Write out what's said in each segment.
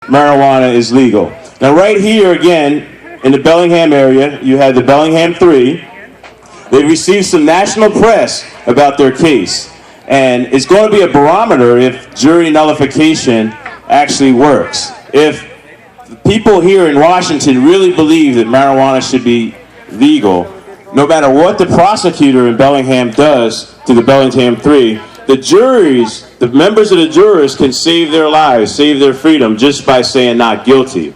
marijuana is legal. Now right here again, in the Bellingham area, you had the Bellingham 3. They received some national press about their case. And it's going to be a barometer if jury nullification actually works. If people here in Washington really believe that marijuana should be legal, no matter what the prosecutor in Bellingham does to the Bellingham 3, the juries, the members of the jurors can save their lives, save their freedom just by saying not guilty.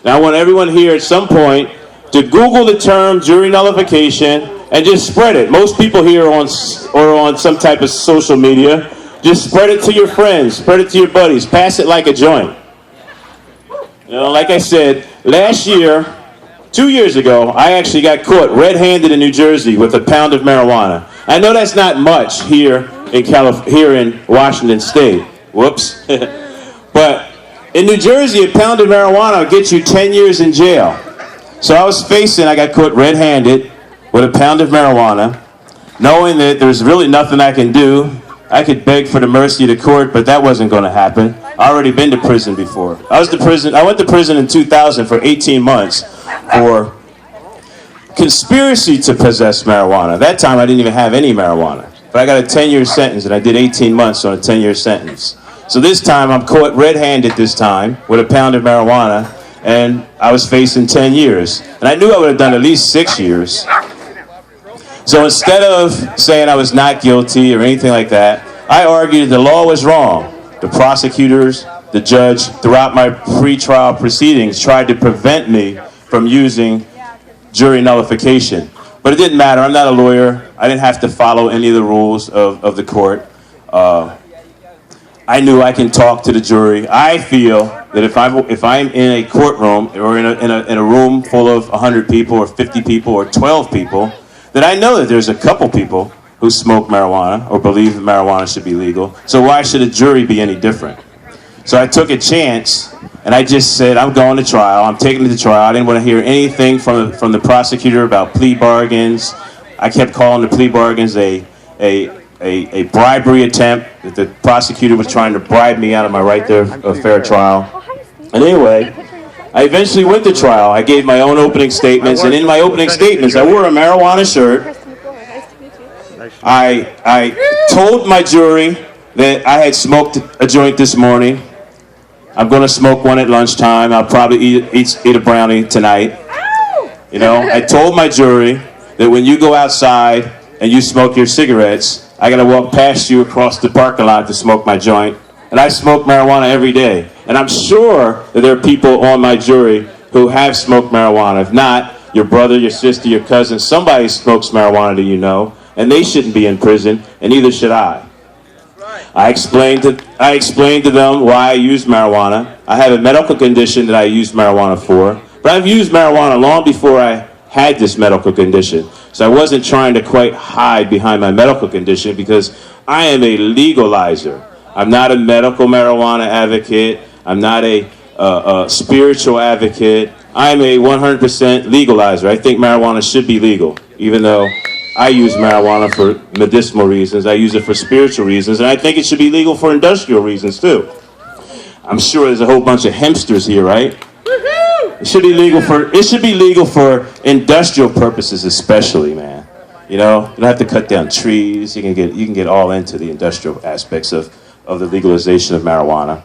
Now I want everyone here at some point to Google the term jury nullification and just spread it. Most people here are on some type of social media. Just spread it to your friends, spread it to your buddies, pass it like a joint. You know, like I said, last year, 2 years ago, I actually got caught red-handed in New Jersey with a pound of marijuana. I know that's not much here in Washington State. Whoops. But in New Jersey, a pound of marijuana will get you 10 years in jail. So I got caught red-handed with a pound of marijuana, knowing that there's really nothing I can do. I could beg for the mercy of the court, but that wasn't going to happen. I already been to prison before. I went to prison in 2000 for 18 months for conspiracy to possess marijuana. That time I didn't even have any marijuana. But I got a 10-year sentence, and I did 18 months on a 10-year sentence. So this time I'm caught red-handed this time with a pound of marijuana, and I was facing 10 years. And I knew I would have done at least 6 years. So instead of saying I was not guilty or anything like that, I argued the law was wrong. The prosecutors, the judge, throughout my pre-trial proceedings tried to prevent me from using jury nullification. But it didn't matter. I'm not a lawyer. I didn't have to follow any of the rules of the court. I knew I can talk to the jury. I feel that if I'm in a courtroom or in a room full of 100 people or 50 people or 12 people, that I know that there's a couple people who smoke marijuana or believe that marijuana should be legal. So why should a jury be any different? So I took a chance, and I just said, I'm going to trial. I'm taking it to trial. I didn't want to hear anything from the prosecutor about plea bargains. I kept calling the plea bargains a bribery attempt, that the prosecutor was trying to bribe me out of my right to a fair trial. And anyway, I eventually went to trial. I gave my own opening statements, and in my opening statements, I wore a marijuana shirt. I told my jury that I had smoked a joint this morning. I'm going to smoke one at lunchtime. I'll probably eat a brownie tonight. You know, I told my jury that when you go outside and you smoke your cigarettes, I got to walk past you across the parking lot to smoke my joint. And I smoke marijuana every day. And I'm sure that there are people on my jury who have smoked marijuana. If not, your brother, your sister, your cousin, somebody smokes marijuana that you know, and they shouldn't be in prison, and neither should I. I explained to them why I use marijuana. I have a medical condition that I use marijuana for, but I've used marijuana long before I had this medical condition. So I wasn't trying to quite hide behind my medical condition because I am a legalizer. I'm not a medical marijuana advocate. I'm not a spiritual advocate. I'm a 100% legalizer. I think marijuana should be legal, even though I use marijuana for medicinal reasons. I use it for spiritual reasons, and I think it should be legal for industrial reasons too. I'm sure there's a whole bunch of hempsters here, right? It should be legal for industrial purposes, especially, man. You know, you don't have to cut down trees. You can get all into the industrial aspects of the legalization of marijuana.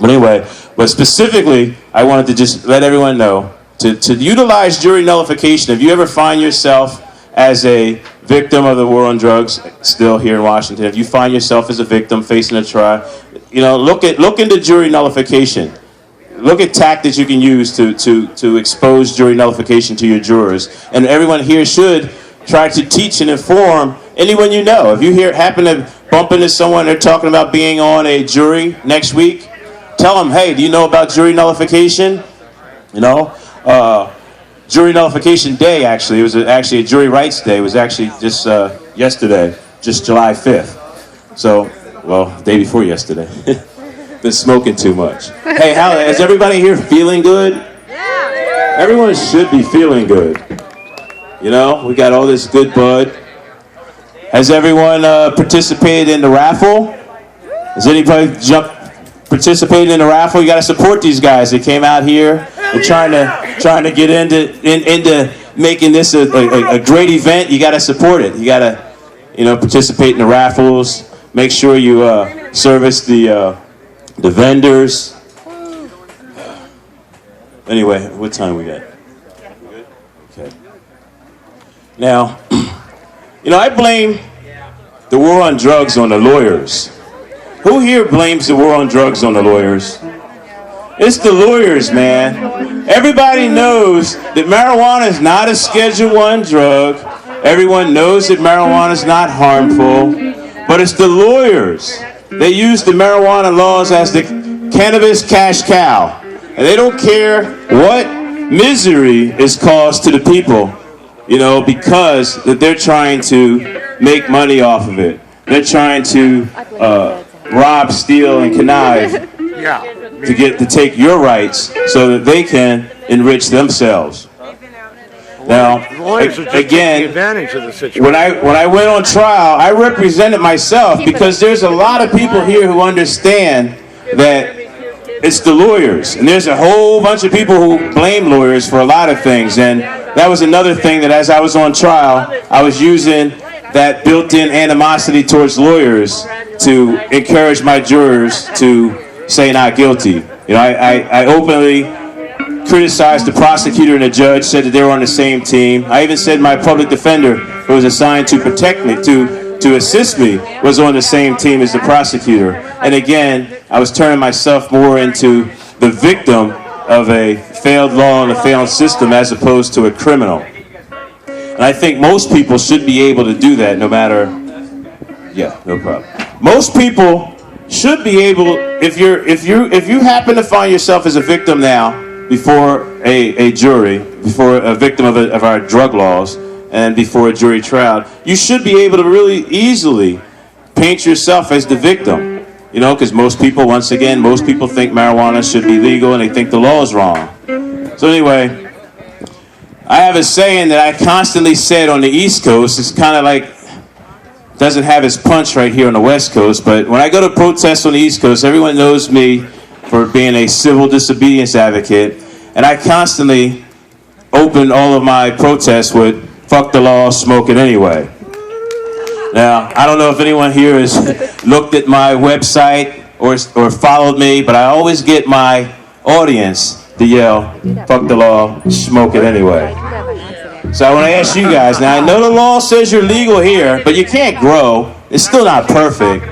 But anyway, but specifically, I wanted to just let everyone know to utilize jury nullification. If you ever find yourself as a victim of the war on drugs, still here in Washington, if you find yourself as a victim facing a trial, you know, look into jury nullification. Look at tactics you can use to expose jury nullification to your jurors. And everyone here should try to teach and inform anyone you know. If you happen to bump into someone, they're talking about being on a jury next week, tell them, hey, do you know about jury nullification? You know, Jury Nullification Day, actually. It was actually a Jury Rights Day. It was actually just yesterday, just July 5th. So, well, the day before yesterday. Been smoking too much. Hey, is everybody here feeling good? Yeah. Everyone should be feeling good. You know, we got all this good bud. Has everyone participated in the raffle? Has anybody participating in the raffle, you got to support these guys. They came out here and trying to get into making this a great event. You got to support it. You got to, participate in the raffles. Make sure you service the vendors. Anyway, what time we got? Okay. Now, I blame the war on drugs on the lawyers. Who here blames the war on drugs on the lawyers? It's the lawyers, man. Everybody knows that marijuana is not a Schedule I drug. Everyone knows that marijuana is not harmful. But it's the lawyers. They use the marijuana laws as the cannabis cash cow. And they don't care what misery is caused to the people, because that they're trying to make money off of it. They're trying to rob, steal, and connive to take your rights so that they can enrich themselves. Now, again, when I went on trial, I represented myself because there's a lot of people here who understand that it's the lawyers. And there's a whole bunch of people who blame lawyers for a lot of things. And that was another thing that as I was on trial, I was using that built-in animosity towards lawyers to encourage my jurors to say not guilty. I openly criticized the prosecutor and the judge, said that they were on the same team. I even said my public defender, who was assigned to protect me, to assist me, was on the same team as the prosecutor. And again, I was turning myself more into the victim of a failed law and a failed system as opposed to a criminal. And I think most people should be able to do that no matter, no problem. Most people should be able, if you happen to find yourself as a victim now, before a jury, before a victim of our drug laws, and before a jury trial, you should be able to really easily paint yourself as the victim. Because most people think marijuana should be legal and they think the law is wrong. So anyway, I have a saying that I constantly said on the East Coast. It's kind of like, doesn't have its punch right here on the West Coast, but when I go to protests on the East Coast, everyone knows me for being a civil disobedience advocate, and I constantly open all of my protests with, fuck the law, smoke it anyway. Now, I don't know if anyone here has looked at my website or followed me, but I always get my audience to yell, fuck the law, smoke it anyway. So I want to ask you guys, now I know the law says you're legal here, but you can't grow. It's still not perfect,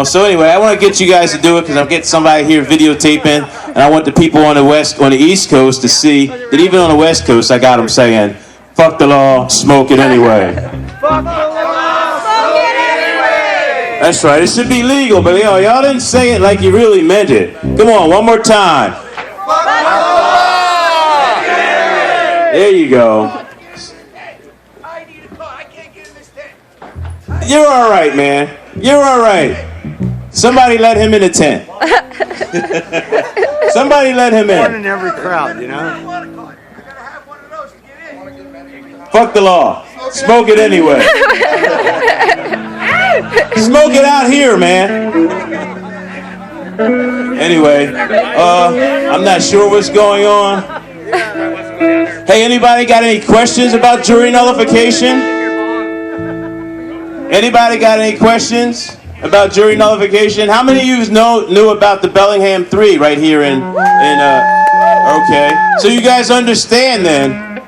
So anyway, I want to get you guys to do it because I'm getting somebody here videotaping, and I want the people on the East Coast to see that even on the West Coast, I got them saying, fuck the law, smoke it anyway. Fuck the law, smoke it anyway. That's right, it should be legal, but y'all didn't say it like you really meant it. Come on, one more time. Fuck the law. There you go. You're all right, man. You're all right. Somebody let him in the tent. Somebody let him in. One in every crowd, Fuck the law. Smoke it anyway. Smoke it out here, man. Anyway, I'm not sure what's going on. Hey, anybody got any questions about jury nullification? Anybody got any questions about jury nullification? How many of you knew about the Bellingham 3 right here in okay. So you guys understand then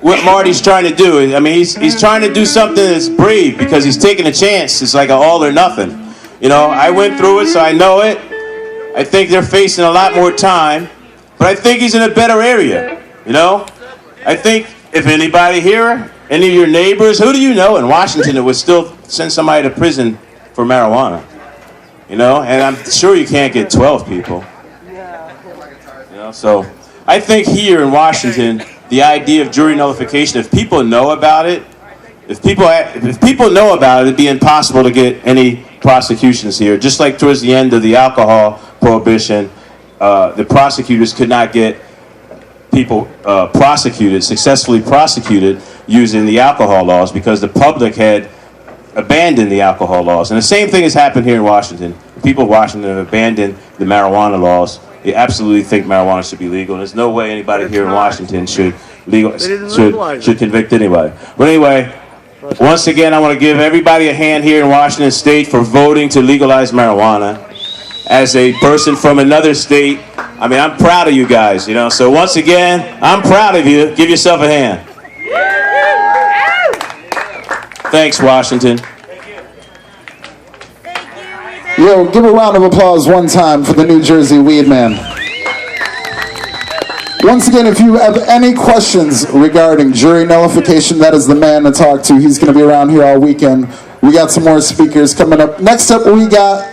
what Marty's trying to do. I mean, he's trying to do something that's brave because he's taking a chance. It's like an all or nothing. I went through it, so I know it. I think they're facing a lot more time, but I think he's in a better area. I think if anybody here, any of your neighbors, who do you know in Washington that would still send somebody to prison for marijuana? And I'm sure you can't get 12 people. So I think here in Washington, the idea of jury nullification, if people know about it, if people know about it, it'd be impossible to get any prosecutions here. Just like towards the end of the alcohol prohibition, the prosecutors could not get people successfully prosecuted using the alcohol laws because the public had abandoned the alcohol laws. And the same thing has happened here in Washington. people of Washington have abandoned the marijuana laws. They absolutely think marijuana should be legal. There's no way anybody here in Washington should convict anybody. But anyway, once again, I want to give everybody a hand here in Washington State for voting to legalize marijuana. As a person from another state, I mean, I'm proud of you guys, you know. So once again, I'm proud of you. Give yourself a hand. Thanks, Washington. Yo, give a round of applause one time for the New Jersey Njweedman. Once again, if you have any questions regarding jury nullification, that is the man to talk to. He's going to be around here all weekend. We got some more speakers coming up. Next up, we got